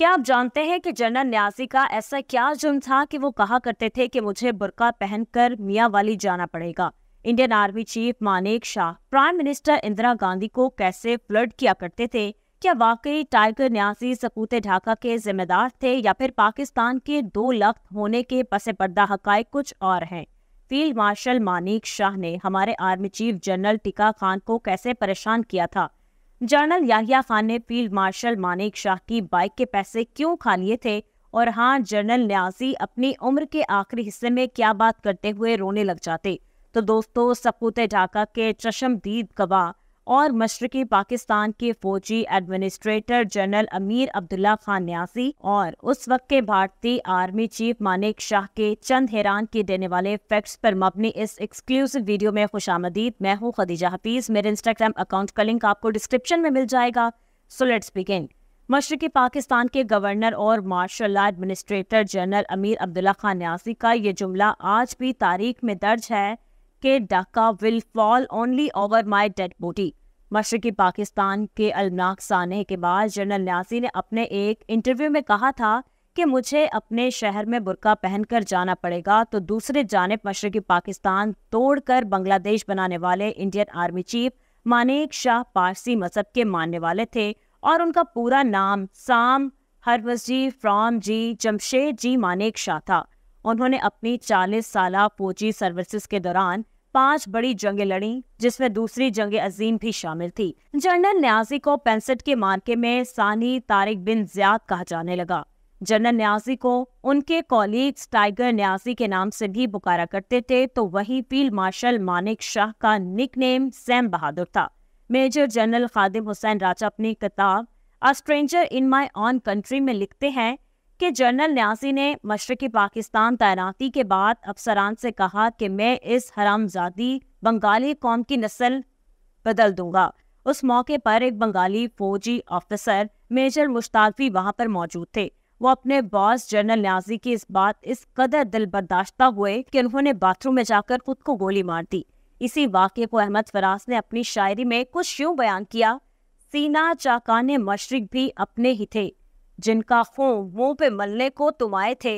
क्या आप जानते हैं कि जनरल न्याजी का ऐसा क्या जुर्म था कि वो कहा करते थे कि मुझे बुर्का पहनकर मियां वाली जाना पड़ेगा। Indian army chief Manek Shah prime minister Indira Gandhi को कैसे फ्लर्ट किया करते थे? क्या वाकई टाइगर न्याजी सकूते ढाका के जिम्मेदार थे या फिर पाकिस्तान के दो लख्त होने के पसे पर्दा हकायक कुछ और हैं? फील्ड मार्शल मानेक शाह ने हमारे आर्मी चीफ जनरल टिका खान को कैसे परेशान किया था? जनरल याहिया खान ने फील्ड मार्शल मानेक शाह की बाइक के पैसे क्यों खा लिए थे? और हाँ, जनरल न्याजी अपनी उम्र के आखिरी हिस्से में क्या बात करते हुए रोने लग जाते? तो दोस्तों, सकूते ढाका के चशमदीद गवाह और मशरकी पाकिस्तान के फौजी एडमिनिस्ट्रेटर जनरल अमीर अब्दुल्ला खान न्याजी और उस वक्त के भारतीय आर्मी चीफ मानेक शाह के चंद हैरान किए देने वाले फैक्ट्स पर मबनी इस एक्सक्लूसिव वीडियो में खुशामदीद। मैं हूं खदीजा हफीज। मेरे इंस्टाग्राम अकाउंट का लिंक आपको डिस्क्रिप्शन में मिल जाएगा। So let's begin. मशरकी पाकिस्तान के गवर्नर और martial law administrator general Amir Abdullah Khan Niazi का ये जुमला आज भी तारीख में दर्ज है कि Dhaka will fall only over my dead body. मशरकी पाकिस्तान के अलमनाक साने के बाद जनरल न्याजी ने अपने एक इंटरव्यू में कहा था कि मुझे अपने शहर में बुर्का पहनकर जाना पड़ेगा। तो दूसरे जानिब मशरकी पाकिस्तान तोड़कर बांग्लादेश बनाने वाले Indian army chief Manek Shah Parsi मजहब के मानने वाले थे और उनका पूरा नाम साम हरवजी फ्रॉम जी जमशेद जी मानेक शाह था। उन्होंने अपनी 40 साला फौजी सर्विसेज के दौरान 5 बड़ी जंगें लड़ी, जिसमें दूसरी जंग अजीम भी शामिल थी। जनरल न्याजी को 65 के मार्के में सानी तारिक बिन ज़ियाद कहा जाने लगा। जनरल न्याजी को उनके कॉलीग्स टाइगर न्याजी के नाम से भी पुकारा करते थे। तो वहीं फील्ड मार्शल मानेक शाह का निकनेम सैम बहादुर था। मेजर जनरल खादिम हुसैन राजा अपनी किताब a stranger in my on country में लिखते हैं कि जनरल न्याजी ने मशरकी पाकिस्तान तैनाती के बाद अफसरान से कहा कि मैं इस हरामजादी बंगाली कौम की नस्ल बदल दूंगा। उस मौके पर एक बंगाली फौजी ऑफिसर मेजर मुश्ताक भी वहां पर मौजूद थे। वो अपने बॉस जनरल न्याजी की इस बात इस कदर दिल बर्दाश्ता हुए कि उन्होंने बाथरूम में जाकर खुद को गोली मार दी। इसी वाक़े को अहमद फराज ने अपनी शायरी में कुछ यूं बयान किया: सीना चाकाने मशरिक भी अपने ही थे, जिनका खून मुंह पे मलने को तुम आए थे।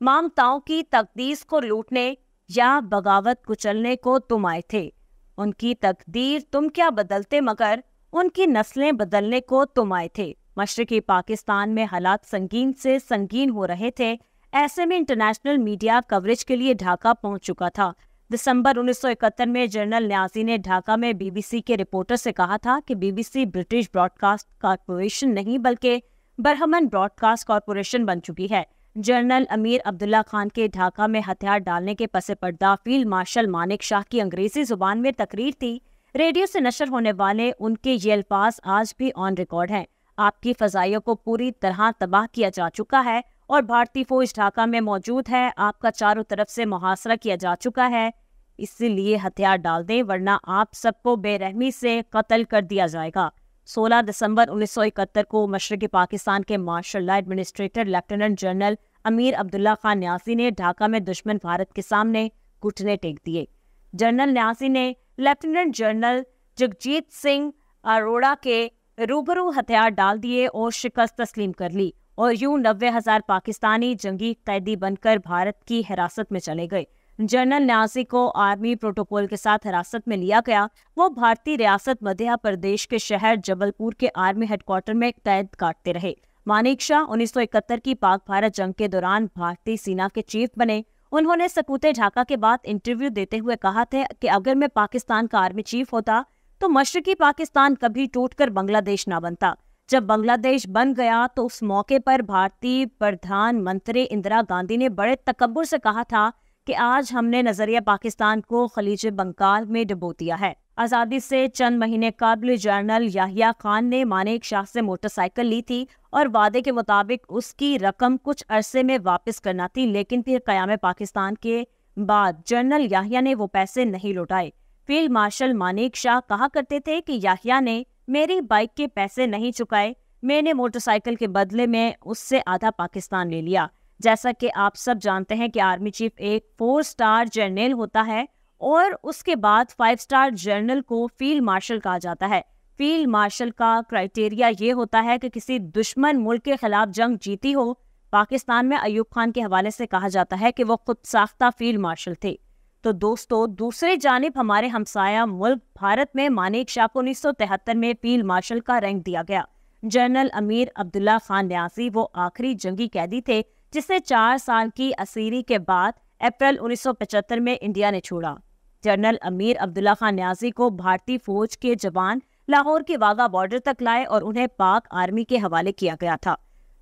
मामताओं की तकदीस को लूटने या बगावत कुचलने को तुम आए थे। उनकी तकदीर तुम क्या बदलते, मगर उनकी नस्लें बदलने को तुम आए थे। मशरकी पाकिस्तान में हालात संगीन से संगीन हो रहे थे। ऐसे में इंटरनेशनल मीडिया कवरेज के लिए ढाका पहुंच चुका था। दिसंबर 1971 में जनरल न्याजी ने ढाका में बीबीसी के रिपोर्टर से कहा था कि बीबीसी ब्रिटिश ब्रॉडकास्ट कॉरपोरेशन नहीं बल्कि बरहमन ब्रॉडकास्ट कॉरपोरेशन बन चुकी है। जनरल अमीर अब्दुल्ला खान के ढाका में हथियार डालने के पसे पर्दा फील्ड मार्शल मानेक शाह की अंग्रेजी जुबान में तकरीर थी। रेडियो से नशर होने वाले उनके ये अल्फाज आज भी ऑन रिकॉर्ड हैं: आपकी फजाइयों को पूरी तरह तबाह किया जा चुका है और भारतीय फौज ढाका में मौजूद है। आपका चारों तरफ से मुहासरा किया जा चुका है, इसीलिए हथियार डाल दें वरना आप सबको बेरहमी से कत्ल कर दिया जाएगा। 16 दिसंबर 1971 को मशरकी पाकिस्तान के martial law administrator lieutenant general Amir Abdullah Khan Niazi ने ढाका में दुश्मन भारत के सामने घुटने टेक दिए। जनरल न्याजी ने लेफ्टिनेंट जनरल जगजीत सिंह अरोड़ा के रूबरू हथियार डाल दिए और शिकस्त तस्लीम कर ली और यूं 90,000 पाकिस्तानी जंगी कैदी बनकर भारत की हिरासत में चले गए। जनरल न्याजी को आर्मी प्रोटोकॉल के साथ हिरासत में लिया गया। वो भारतीय रियासत मध्य प्रदेश के शहर जबलपुर के आर्मी हेडक्वार्टर में कैद काटते रहे। मानेक शाह 1971 की पाक भारत जंग के दौरान भारतीय सेना के चीफ बने। उन्होंने सकूते ढाका के बाद इंटरव्यू देते हुए कहा था कि अगर मैं पाकिस्तान का आर्मी चीफ होता तो मशरकी पाकिस्तान कभी टूटकर बांग्लादेश ना बनता। जब बांग्लादेश बन गया तो उस मौके पर भारतीय प्रधानमंत्री इंदिरा गांधी ने बड़े तकब्बुर से कहा था कि आज हमने नजरिया पाकिस्तान को खलीज बंगाल में डुबो दिया है। आज़ादी से चंद महीने कबल जनरल याहिया खान ने मानेक शाह से मोटरसाइकिल ली थी और वादे के मुताबिक उसकी रकम कुछ अरसे में वापस करना थी, लेकिन फिर क़याम पाकिस्तान के बाद जनरल याहिया ने वो पैसे नहीं लौटाए। फील्ड मार्शल मानेक शाह कहा करते थे कि याहिया ने मेरी बाइक के पैसे नहीं चुकाए, मैंने मोटरसाइकिल के बदले में उससे आधा पाकिस्तान ले लिया। जैसा कि आप सब जानते हैं कि आर्मी चीफ एक 4 स्टार जनरल होता है और उसके बाद 5 स्टार जनरल को फील्ड मार्शल कहा जाता है। फील्ड मार्शल का क्राइटेरिया ये होता है कि किसी दुश्मन मुल्क के खिलाफ जंग जीती हो। पाकिस्तान में अयूब खान के हवाले से कहा जाता है कि वो खुद साख्ता फील्ड मार्शल थे। तो दोस्तों, दूसरी जानिब हमारे हमसाया मुल्क भारत में मानेक शाह को 1973 में फील्ड मार्शल का रैंक दिया गया। जनरल अमीर अब्दुल्ला खान न्यासी वो आखिरी जंगी कैदी थे जिसे 4 साल की असीरी के बाद अप्रैल 1975 में इंडिया ने छोड़ा। जनरल अमीर अब्दुल्ला खान न्यासी को भारतीय फौज के जवान लाहौर के वाघा बॉर्डर तक लाए और उन्हें पाक आर्मी के हवाले किया गया था।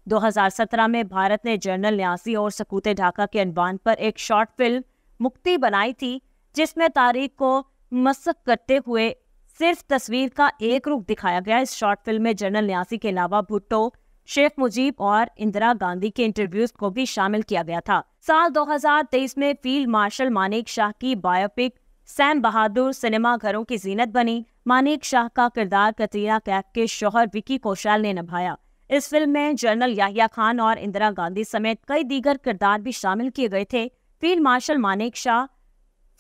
2017 में भारत ने जनरल न्यासी और सकूते ढाका के अनवान पर एक शॉर्ट फिल्म मुक्ति बनाई थी, जिसमें तारीख को मसक करते हुए सिर्फ तस्वीर का एक रुख दिखाया गया। इस शॉर्ट फिल्म में जनरल न्यासी के अलावा भुट्टो, शेख मुजीब और इंदिरा गांधी के इंटरव्यूज को भी शामिल किया गया था। साल 2023 में फील्ड मार्शल मानेक शाह की बायोपिक सैम बहादुर सिनेमा घरों की जीनत बनी। मानेक शाह का किरदार कतरीना कैफ के शौहर विकी कौशल ने निभाया। इस फिल्म में जनरल याहिया खान और इंदिरा गांधी समेत कई दीगर किरदार भी शामिल किए गए थे। Field marshal Manek Shah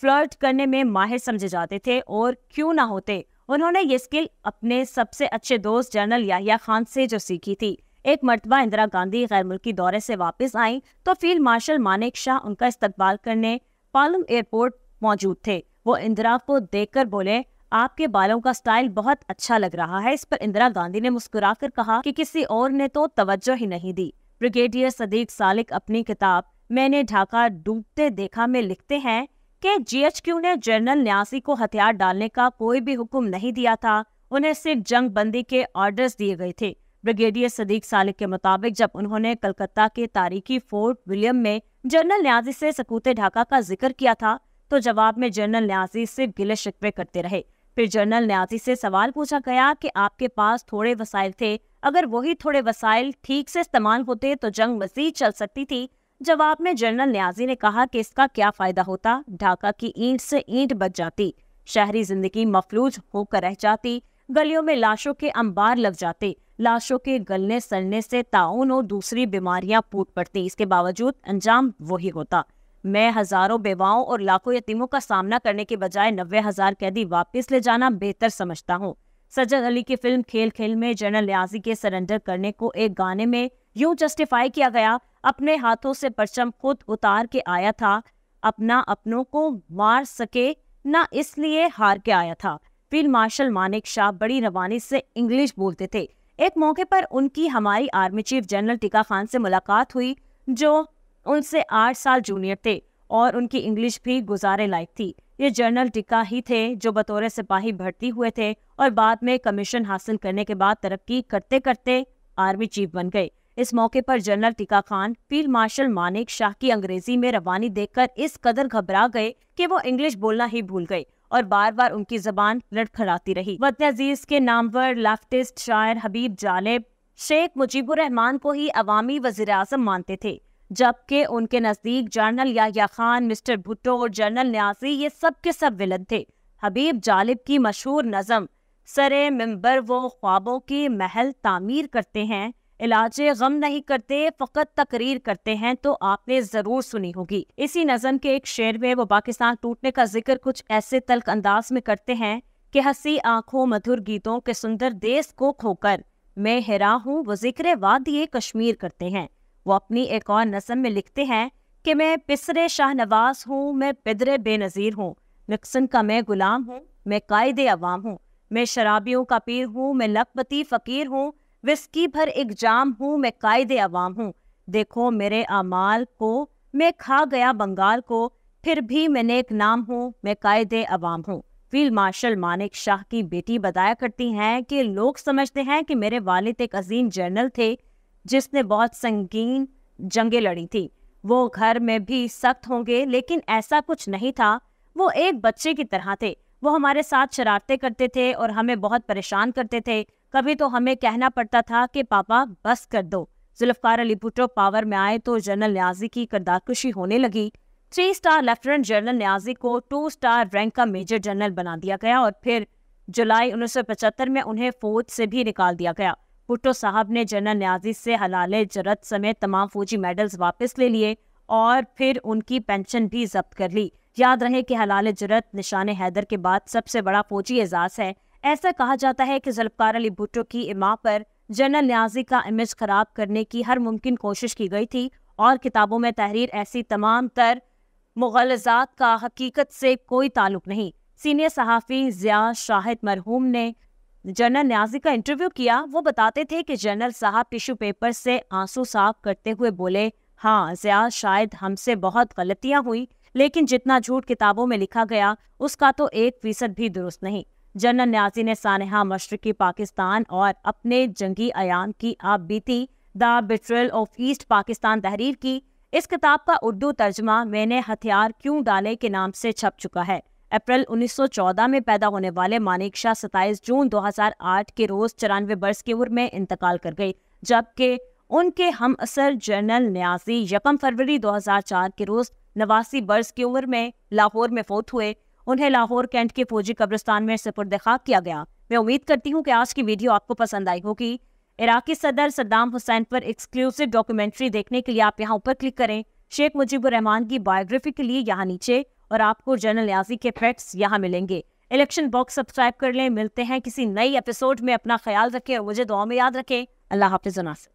flirt करने में माहिर समझे जाते थे और क्यों ना होते, उन्होंने ये स्किल अपने सबसे अच्छे दोस्त जनरल याहिया खान से जो सीखी थी। एक मर्तबा इंदिरा गांधी गैर मुल्की दौरे से वापस आई तो फील्ड मार्शल मानेक शाह उनका इस्तकबाल करने पालम एयरपोर्ट मौजूद थे। वो इंदिरा को देखकर बोले, आपके बालों का स्टाइल बहुत अच्छा लग रहा है। इस पर इंदिरा गांधी ने मुस्कुराकर कहा कि किसी और ने तो तवज्जो ही नहीं दी। ब्रिगेडियर सदीक सालिक अपनी किताब मैंने ढाका डूबते देखा में लिखते हैं कि जीएचक्यू ने जनरल न्यासी को हथियार डालने का कोई भी हुक्म नहीं दिया था, उन्हें सिर्फ जंग बंदी के ऑर्डर्स दिए गए थे। ब्रिगेडियर सदीक सालिक के मुताबिक जब उन्होंने कलकत्ता के तारीखी फोर्ट विलियम में जनरल न्यासी से सकूते ढाका का जिक्र किया था तो जवाब में जनरल न्यासी सिर्फ गिले शिकवे करते रहे। फिर जनरल न्यासी से सवाल पूछा गया कि आपके पास थोड़े वसाइल थे, अगर वही थोड़े वसाइल ठीक से इस्तेमाल होते तो जंग मजीद चल सकती थी। जवाब में जनरल न्याजी ने कहा कि इसका क्या फायदा होता, ढाका की ईंट से ईंट बच जाती, शहरी जिंदगी मफलूज होकर रह जाती, गलियों में लाशों के अंबार लग जाते, लाशों के गलने सड़ने से ताउन और दूसरी बीमारियां फूट पड़ती, इसके बावजूद अंजाम वही होता। मैं हजारों बेवाओं और लाखों यतीमों का सामना करने के बजाय 90,000 कैदी वापस ले जाना बेहतर समझता हूँ। सज्जद अली की फिल्म खेल खेल में जनरल न्याजी के सरेंडर करने को एक गाने में यूं जस्टिफाई किया गया, अपने हाथों से परचम खुद उतार के आया था, अपना अपनों को मार सके ना इसलिए हार के आया था। फील्ड मार्शल मानेक शाह बड़ी रवानी से इंग्लिश बोलते थे। एक मौके पर उनकी हमारी army chief general tikka Khan से मुलाकात हुई जो उनसे 8 साल जूनियर थे और उनकी इंग्लिश भी गुजारे लायक थी। ये जनरल टिक्का ही थे जो बतौर सिपाही भर्ती हुए थे और बाद में कमीशन हासिल करने के बाद तरक्की करते करते आर्मी चीफ बन गए। इस मौके पर general tikka Khan field marshal Manek Shah की अंग्रेजी में रवानी देखकर इस कदर घबरा गए कि वो इंग्लिश बोलना ही भूल गए और बार बार उनकी जबान लड़खड़ाती रही। वतन अजीज के नामवर लेफ्टिस्ट शायर हबीब जालिब शेख मुजीबुर रहमान को ही अवामी वज़ीर आज़म मानते थे, जबकि उनके नजदीक जनरल याहिया खान, मिस्टर भुट्टो और जनरल न्यासी ये सब के सब विलन थे। हबीब जालिब की मशहूर नज़म सरे मिंबर वो ख्वाबों की महल तामीर करते हैं, इलाजे गम नहीं करते फकत तकरीर करते हैं, तो आपने जरूर सुनी होगी। इसी नज़म के एक शेर में वो पाकिस्तान टूटने का जिक्र कुछ ऐसे तल्ख अंदाज में करते हैं कि हंसी आंखों मधुर गीतों के सुंदर देश को खोकर मैं हैरा हूँ वो जिक्र वादिए कश्मीर करते हैं। वो अपनी एक और नज़म में लिखते हैं कि मैं पिसरे शाहनवाज हूँ, मैं पिदरे बेनज़ीर हूँ, निक्सन का मैं गुलाम हूँ, मैं कायदे अवाम हूँ, मैं शराबियों का पीर हूँ, मैं लखपति फ़कीर हूँ, विस्की भर एक जाम हूँ, मैं कायदे अवाम हूँ। देखो मेरे अमाल को, मैं खा गया बंगाल को, फिर भी मैं नेक नाम हूँ, मैं कायदे अवाम हूँ। फील्ड मार्शल मानेक शाह की बेटी बताया करती हैं कि लोग समझते हैं कि मेरे वालिद एक अजीम जनरल थे जिसने बहुत संगीन जंगें लड़ी थी, वो घर में भी सख्त होंगे, लेकिन ऐसा कुछ नहीं था। वो एक बच्चे की तरह थे, वो हमारे साथ शरारतें करते थे और हमें बहुत परेशान करते थे। कभी तो हमें कहना पड़ता था कि पापा बस कर दो। जुल्फकार अली भुट्टो पावर में आए तो जनरल न्याजी की किरदारकशी होने लगी। 3 स्टार लेफ्टिनेंट जनरल न्याजी को 2 स्टार रैंक का मेजर जनरल बना दिया गया और फिर जुलाई 1975 में उन्हें फौज से भी निकाल दिया गया। भुट्टो साहब ने जनरल न्याजी से हलाले जरत समेत तमाम फौजी मेडल्स वापस ले लिए और फिर उनकी पेंशन भी जब्त कर ली। याद रहे कि हलाले जरत निशान हैदर के बाद सबसे बड़ा फौजी एजाज है। ایسا کہا جاتا ہے کہ ذوالفقار علی بھٹو کی اماں پر جنرل نیازی کا امیج خراب کرنے کی ہر ممکن کوشش کی گئی تھی اور کتابوں میں تحریر ایسی تمام تر مغالطات کا حقیقت سے کوئی تعلق نہیں۔ سینئر صحافی ضیاء شاہد مرحوم نے جنرل نیازی کا انٹرویو کیا۔ وہ بتاتے تھے کہ جنرل صاحب ٹیشو پیپر سے آنسو صاف کرتے ہوئے بولے، ہاں ضیاء شاید ہم سے بہت غلطیاں ہوئی، لیکن جتنا جھوٹ کتابوں میں لکھا گیا اس کا تو 1% بھی درست نہیں۔ جنرل نیازی نے سانحہ مشرقی پاکستان اور اپنے جنگی ایام کی آپ بیتی دا بیٹریل آف ایسٹ پاکستان تحریر کی۔ اس کتاب کا اردو ترجمہ میں نے ہتھیار کیوں ڈالے کے نام سے چھپ چکا ہے۔ اپریل 1914 میں پیدا ہونے والے مانیک شاہ 27 جون 2008 کے روز 94 برس کی عمر میں انتقال کر گئی، جبکہ ان کے ہم عصر جنرل نیازی 1 فروری 2004 کے روز 89 برس کی عمر میں لاہور میں فوت ہوئے۔ انہیں لاہور کینٹ کے فوجی قبرستان میں سپرد خاک کیا گیا۔ میں امید کرتی ہوں کہ آج کی ویڈیو آپ کو پسند آئی ہوگی۔ عراقی صدر صدام حسین پر ایکسکلوسیو ڈاکومنٹری دیکھنے کے لیے آپ یہاں اوپر کلک کریں۔ شیخ مجیب الرحمان کی بایوگرافی کے لیے یہاں نیچے، اور آپ کو جنرل نیازی کے فیکٹس یہاں ملیں گے۔ الیکشن باکس سبسکرائب کر لیں۔ ملتے ہیں کسی نئی ایپیسوڈ میں، اپنا خیال رکھیں اور مجھے دعا میں یاد رکھیں۔ اللہ حافظ۔